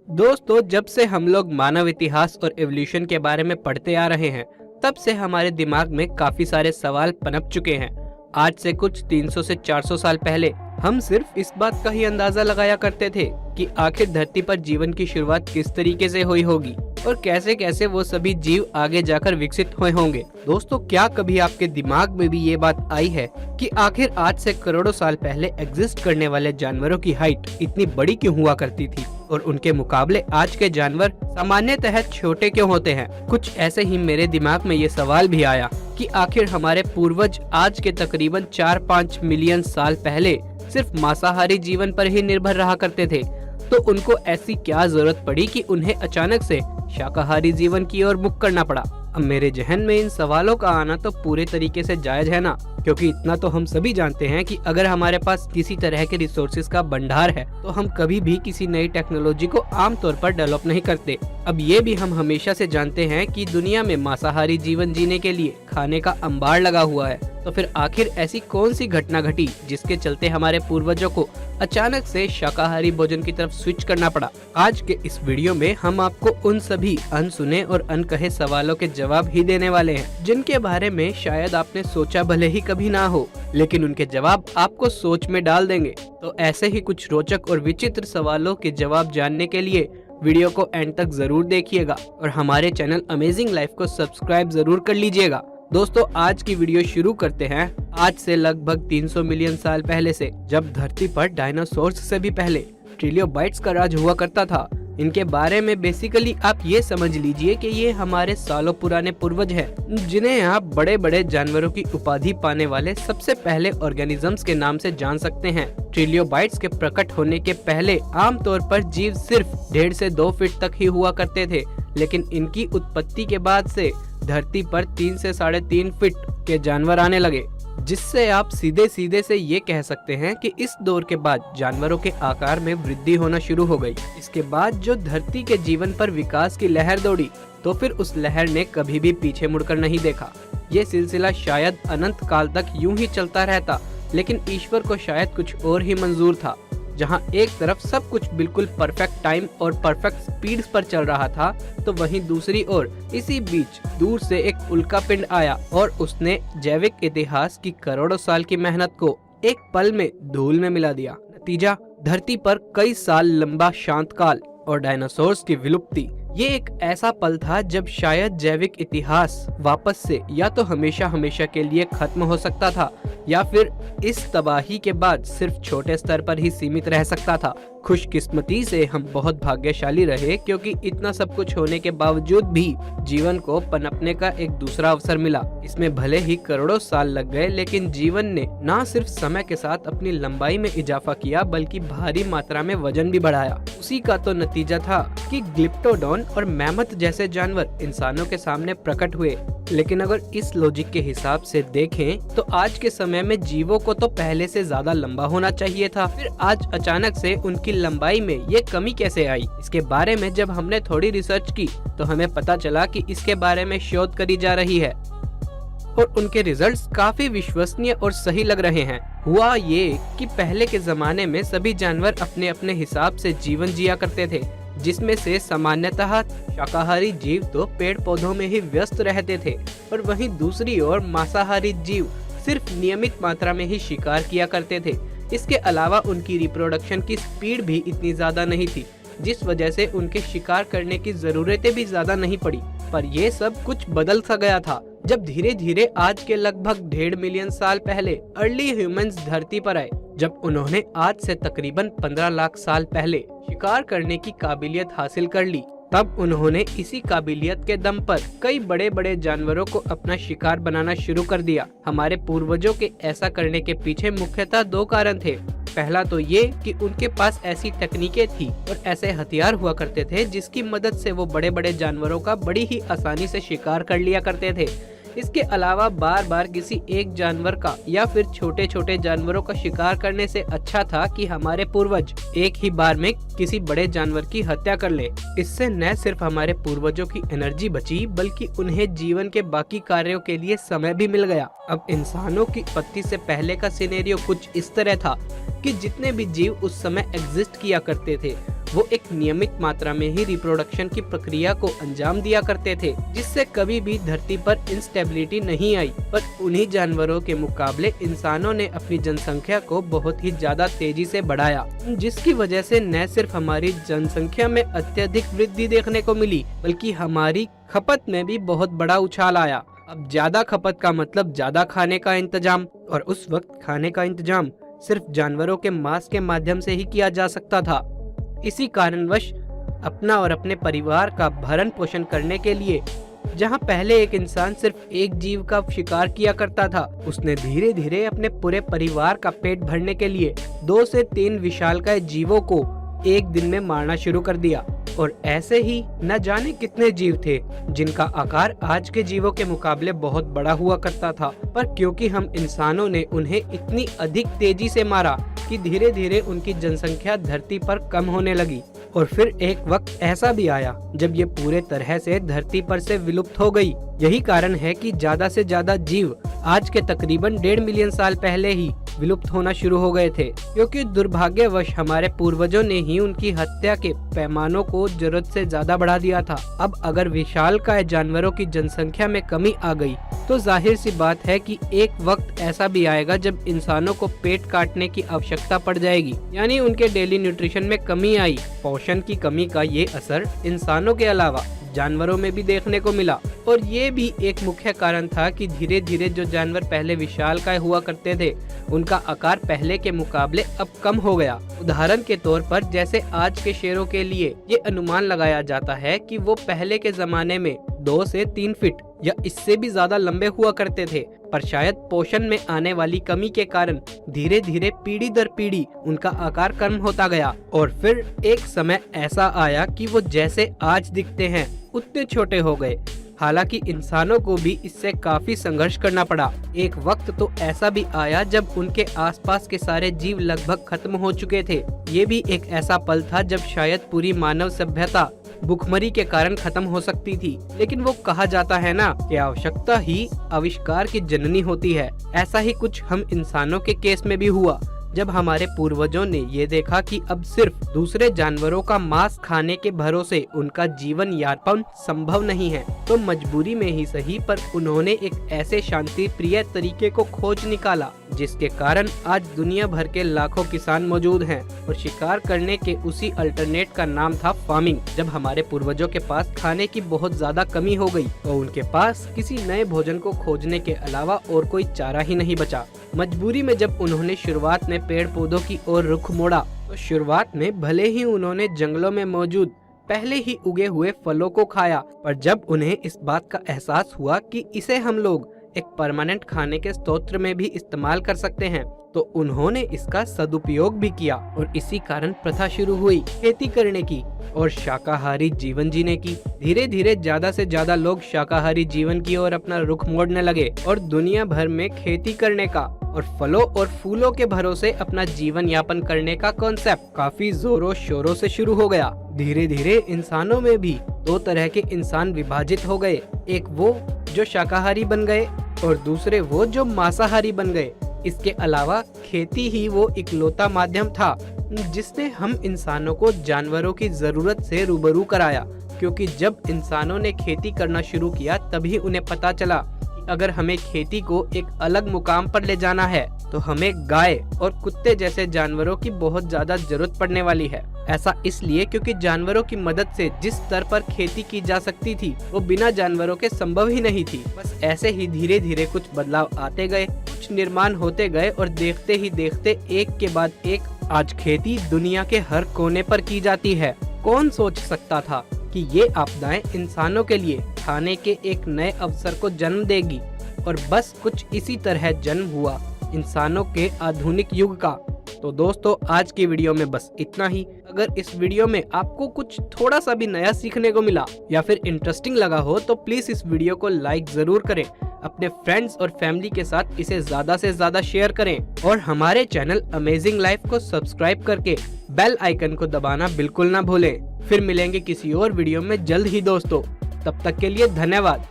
दोस्तों, जब से हम लोग मानव इतिहास और एवोल्यूशन के बारे में पढ़ते आ रहे हैं, तब से हमारे दिमाग में काफी सारे सवाल पनप चुके हैं। आज से कुछ 300 से 400 साल पहले हम सिर्फ इस बात का ही अंदाजा लगाया करते थे कि आखिर धरती पर जीवन की शुरुआत किस तरीके से हुई होगी और कैसे कैसे वो सभी जीव आगे जाकर विकसित हुए होंगे। दोस्तों, क्या कभी आपके दिमाग में भी ये बात आई है कि आखिर आज से करोड़ों साल पहले एग्जिस्ट करने वाले जानवरों की हाइट इतनी बड़ी क्यों हुआ करती थी और उनके मुकाबले आज के जानवर सामान्यतः छोटे क्यों होते हैं? कुछ ऐसे ही मेरे दिमाग में ये सवाल भी आया कि आखिर हमारे पूर्वज आज के तकरीबन 4-5 मिलियन साल पहले सिर्फ मांसाहारी जीवन पर ही निर्भर रहा करते थे, तो उनको ऐसी क्या जरूरत पड़ी कि उन्हें अचानक से शाकाहारी जीवन की ओर मुख करना पड़ा? अब मेरे जहन में इन सवालों का आना तो पूरे तरीके से जायज है ना, क्योंकि इतना तो हम सभी जानते हैं कि अगर हमारे पास किसी तरह के रिसोर्सेज का भंडार है तो हम कभी भी किसी नई टेक्नोलॉजी को आमतौर पर डेवलप नहीं करते। अब ये भी हम हमेशा से जानते हैं कि दुनिया में मांसाहारी जीवन जीने के लिए खाने का अंबार लगा हुआ है, तो फिर आखिर ऐसी कौन सी घटना घटी जिसके चलते हमारे पूर्वजों को अचानक से शाकाहारी भोजन की तरफ स्विच करना पड़ा? आज के इस वीडियो में हम आपको उन सभी अनसुने और अनकहे सवालों के जवाब ही देने वाले हैं, जिनके बारे में शायद आपने सोचा भले ही कभी ना हो, लेकिन उनके जवाब आपको सोच में डाल देंगे। तो ऐसे ही कुछ रोचक और विचित्र सवालों के जवाब जानने के लिए वीडियो को एंड तक जरूर देखिएगा और हमारे चैनल अमेजिंग लाइफ को सब्सक्राइब जरूर कर लीजिएगा। दोस्तों, आज की वीडियो शुरू करते हैं आज से लगभग 300 मिलियन साल पहले से, जब धरती पर डायनासोर्स से भी पहले ट्रिलियोबाइट्स का राज हुआ करता था। इनके बारे में बेसिकली आप ये समझ लीजिए कि ये हमारे सालों पुराने पूर्वज हैं, जिन्हें आप बड़े बड़े जानवरों की उपाधि पाने वाले सबसे पहले ऑर्गेनिजम्स के नाम से जान सकते हैं। ट्रिलियोबाइट्स के प्रकट होने के पहले आमतौर पर जीव सिर्फ 1.5 से 2 फीट तक ही हुआ करते थे, लेकिन इनकी उत्पत्ति के बाद से धरती पर 3 से 3.5 फीट के जानवर आने लगे, जिससे आप सीधे सीधे से ये कह सकते हैं कि इस दौर के बाद जानवरों के आकार में वृद्धि होना शुरू हो गई। इसके बाद जो धरती के जीवन पर विकास की लहर दौड़ी, तो फिर उस लहर ने कभी भी पीछे मुड़कर नहीं देखा। ये सिलसिला शायद अनंत काल तक यूं ही चलता रहता, लेकिन ईश्वर को शायद कुछ और ही मंजूर था। जहां एक तरफ सब कुछ बिल्कुल परफेक्ट टाइम और परफेक्ट स्पीड पर चल रहा था, तो वहीं दूसरी ओर इसी बीच दूर से एक उल्कापिंड आया और उसने जैविक इतिहास की करोड़ों साल की मेहनत को एक पल में धूल में मिला दिया। नतीजा, धरती पर कई साल लंबा शांत काल और डायनासोर्स की विलुप्ति। ये एक ऐसा पल था जब शायद जैविक इतिहास वापस से या तो हमेशा हमेशा के लिए खत्म हो सकता था, या फिर इस तबाही के बाद सिर्फ छोटे स्तर पर ही सीमित रह सकता था। खुशकिस्मती से हम बहुत भाग्यशाली रहे, क्योंकि इतना सब कुछ होने के बावजूद भी जीवन को पनपने का एक दूसरा अवसर मिला। इसमें भले ही करोड़ों साल लग गए, लेकिन जीवन ने न सिर्फ समय के साथ अपनी लंबाई में इजाफा किया, बल्कि भारी मात्रा में वजन भी बढ़ाया। उसी का तो नतीजा था कि ग्लिप्टोडॉन और मैमथ जैसे जानवर इंसानों के सामने प्रकट हुए। लेकिन अगर इस लॉजिक के हिसाब से देखें, तो आज के समय में जीवों को तो पहले से ज्यादा लंबा होना चाहिए था, फिर आज अचानक से उनकी लंबाई में ये कमी कैसे आई? इसके बारे में जब हमने थोड़ी रिसर्च की, तो हमें पता चला कि इसके बारे में शोध करी जा रही है और उनके रिजल्ट्स काफी विश्वसनीय और सही लग रहे हैं। हुआ ये कि पहले के जमाने में सभी जानवर अपने अपने हिसाब से जीवन जिया करते थे, जिसमें से सामान्यतः शाकाहारी जीव तो पेड़ पौधों में ही व्यस्त रहते थे, और वहीं दूसरी ओर मांसाहारी जीव सिर्फ नियमित मात्रा में ही शिकार किया करते थे। इसके अलावा उनकी रिप्रोडक्शन की स्पीड भी इतनी ज्यादा नहीं थी, जिस वजह से उनके शिकार करने की जरूरतें भी ज्यादा नहीं पड़ी। पर ये सब कुछ बदल सा गया था जब धीरे धीरे आज के लगभग 1.5 मिलियन साल पहले अर्ली ह्यूमंस धरती पर आए, जब उन्होंने आज से तकरीबन 15 लाख साल पहले शिकार करने की काबिलियत हासिल कर ली। तब उन्होंने इसी काबिलियत के दम पर कई बड़े बड़े जानवरों को अपना शिकार बनाना शुरू कर दिया। हमारे पूर्वजों के ऐसा करने के पीछे मुख्यतः 2 कारण थे। पहला तो ये कि उनके पास ऐसी तकनीकें थी और ऐसे हथियार हुआ करते थे जिसकी मदद से वो बड़े बड़े जानवरों का बड़ी ही आसानी से शिकार कर लिया करते थे। इसके अलावा बार बार किसी एक जानवर का या फिर छोटे छोटे जानवरों का शिकार करने से अच्छा था कि हमारे पूर्वज एक ही बार में किसी बड़े जानवर की हत्या कर ले। इससे न सिर्फ हमारे पूर्वजों की एनर्जी बची, बल्कि उन्हें जीवन के बाकी कार्यों के लिए समय भी मिल गया। अब इंसानों की उत्पत्ति से पहले का सिनेरियो कुछ इस तरह था कि जितने भी जीव उस समय एग्जिस्ट किया करते थे वो एक नियमित मात्रा में ही रिप्रोडक्शन की प्रक्रिया को अंजाम दिया करते थे, जिससे कभी भी धरती पर इंस्टेबिलिटी नहीं आई। पर उन्हीं जानवरों के मुकाबले इंसानों ने अपनी जनसंख्या को बहुत ही ज्यादा तेजी से बढ़ाया, जिसकी वजह से न सिर्फ हमारी जनसंख्या में अत्यधिक वृद्धि देखने को मिली, बल्कि हमारी खपत में भी बहुत बड़ा उछाल आया। अब ज्यादा खपत का मतलब ज्यादा खाने का इंतजाम, और उस वक्त खाने का इंतजाम सिर्फ जानवरों के मांस के माध्यम से ही किया जा सकता था। इसी कारणवश अपना और अपने परिवार का भरण पोषण करने के लिए जहां पहले एक इंसान सिर्फ एक जीव का शिकार किया करता था, उसने धीरे धीरे अपने पूरे परिवार का पेट भरने के लिए 2 से 3 विशालकाय जीवों को एक दिन में मारना शुरू कर दिया। और ऐसे ही न जाने कितने जीव थे जिनका आकार आज के जीवों के मुकाबले बहुत बड़ा हुआ करता था, पर क्योंकि हम इंसानों ने उन्हें इतनी अधिक तेजी से मारा कि धीरे धीरे उनकी जनसंख्या धरती पर कम होने लगी। और फिर एक वक्त ऐसा भी आया जब ये पूरे तरह से धरती पर से विलुप्त हो गई। यही कारण है कि ज्यादा से ज्यादा जीव आज के तकरीबन 1.5 मिलियन साल पहले ही विलुप्त होना शुरू हो गए थे, क्योंकि दुर्भाग्यवश हमारे पूर्वजों ने ही उनकी हत्या के पैमानों को जरूरत से ज्यादा बढ़ा दिया था। अब अगर विशालकाय जानवरों की जनसंख्या में कमी आ गई तो जाहिर सी बात है कि एक वक्त ऐसा भी आएगा जब इंसानों को पेट काटने की आवश्यकता पड़ जाएगी, यानी उनके डेली न्यूट्रिशन में कमी आई। पोषण की कमी का ये असर इंसानों के अलावा जानवरों में भी देखने को मिला, और ये भी एक मुख्य कारण था कि धीरे धीरे जो जानवर पहले विशालकाय हुआ करते थे उनका आकार पहले के मुकाबले अब कम हो गया। उदाहरण के तौर पर जैसे आज के शेरों के लिए ये अनुमान लगाया जाता है कि वो पहले के जमाने में 2 से 3 फीट या इससे भी ज्यादा लंबे हुआ करते थे, पर शायद पोषण में आने वाली कमी के कारण धीरे धीरे पीढ़ी दर पीढ़ी उनका आकार कम होता गया, और फिर एक समय ऐसा आया कि वो जैसे आज दिखते हैं उतने छोटे हो गए। हालांकि इंसानों को भी इससे काफी संघर्ष करना पड़ा। एक वक्त तो ऐसा भी आया जब उनके आसपास के सारे जीव लगभग खत्म हो चुके थे। ये भी एक ऐसा पल था जब शायद पूरी मानव सभ्यता भुखमरी के कारण खत्म हो सकती थी, लेकिन वो कहा जाता है ना कि आवश्यकता ही आविष्कार की जननी होती है। ऐसा ही कुछ हम इंसानों के केस में भी हुआ, जब हमारे पूर्वजों ने ये देखा कि अब सिर्फ दूसरे जानवरों का मांस खाने के भरोसे उनका जीवन यापन संभव नहीं है, तो मजबूरी में ही सही पर उन्होंने एक ऐसे शांति प्रिय तरीके को खोज निकाला जिसके कारण आज दुनिया भर के लाखों किसान मौजूद हैं। और शिकार करने के उसी अल्टरनेट का नाम था फार्मिंग। जब हमारे पूर्वजों के पास खाने की बहुत ज्यादा कमी हो गई तो उनके पास किसी नए भोजन को खोजने के अलावा और कोई चारा ही नहीं बचा। मजबूरी में जब उन्होंने शुरुआत में पेड़ पौधों की ओर रुख मोड़ा तो शुरुआत में भले ही उन्होंने जंगलों में मौजूद पहले ही उगे हुए फलों को खाया, पर जब उन्हें इस बात का एहसास हुआ कि इसे हम लोग एक परमानेंट खाने के स्रोत में भी इस्तेमाल कर सकते हैं, तो उन्होंने इसका सदुपयोग भी किया, और इसी कारण प्रथा शुरू हुई खेती करने की और शाकाहारी जीवन जीने की। धीरे धीरे ज्यादा से ज्यादा लोग शाकाहारी जीवन की ओर अपना रुख मोड़ने लगे, और दुनिया भर में खेती करने का और फलों और फूलों के भरोसे अपना जीवन यापन करने का कॉन्सेप्ट काफी जोरों शोरों से शुरू हो गया। धीरे धीरे इंसानों में भी 2 तरह के इंसान विभाजित हो गए, एक वो जो शाकाहारी बन गए और दूसरे वो जो मांसाहारी बन गए। इसके अलावा खेती ही वो इकलौता माध्यम था जिसने हम इंसानों को जानवरों की जरूरत से रूबरू कराया, क्योंकि जब इंसानों ने खेती करना शुरू किया तभी उन्हें पता चला कि अगर हमें खेती को एक अलग मुकाम पर ले जाना है तो हमें गाय और कुत्ते जैसे जानवरों की बहुत ज्यादा जरूरत पड़ने वाली है। ऐसा इसलिए क्योंकि जानवरों की मदद से जिस स्तर पर खेती की जा सकती थी वो बिना जानवरों के संभव ही नहीं थी। बस ऐसे ही धीरे धीरे कुछ बदलाव आते गए, कुछ निर्माण होते गए, और देखते ही देखते एक के बाद एक आज खेती दुनिया के हर कोने पर की जाती है। कौन सोच सकता था कि ये आपदाएं इंसानों के लिए खाने के एक नए अवसर को जन्म देगी, और बस कुछ इसी तरह जन्म हुआ इंसानों के आधुनिक युग का। तो दोस्तों, आज की वीडियो में बस इतना ही। अगर इस वीडियो में आपको कुछ थोड़ा सा भी नया सीखने को मिला या फिर इंटरेस्टिंग लगा हो तो प्लीज इस वीडियो को लाइक जरूर करें। अपने फ्रेंड्स और फैमिली के साथ इसे ज्यादा से ज्यादा शेयर करें और हमारे चैनल अमेजिंग लाइफ को सब्सक्राइब करके बेल आइकन को दबाना बिल्कुल ना भूलें। फिर मिलेंगे किसी और वीडियो में जल्द ही दोस्तों, तब तक के लिए धन्यवाद।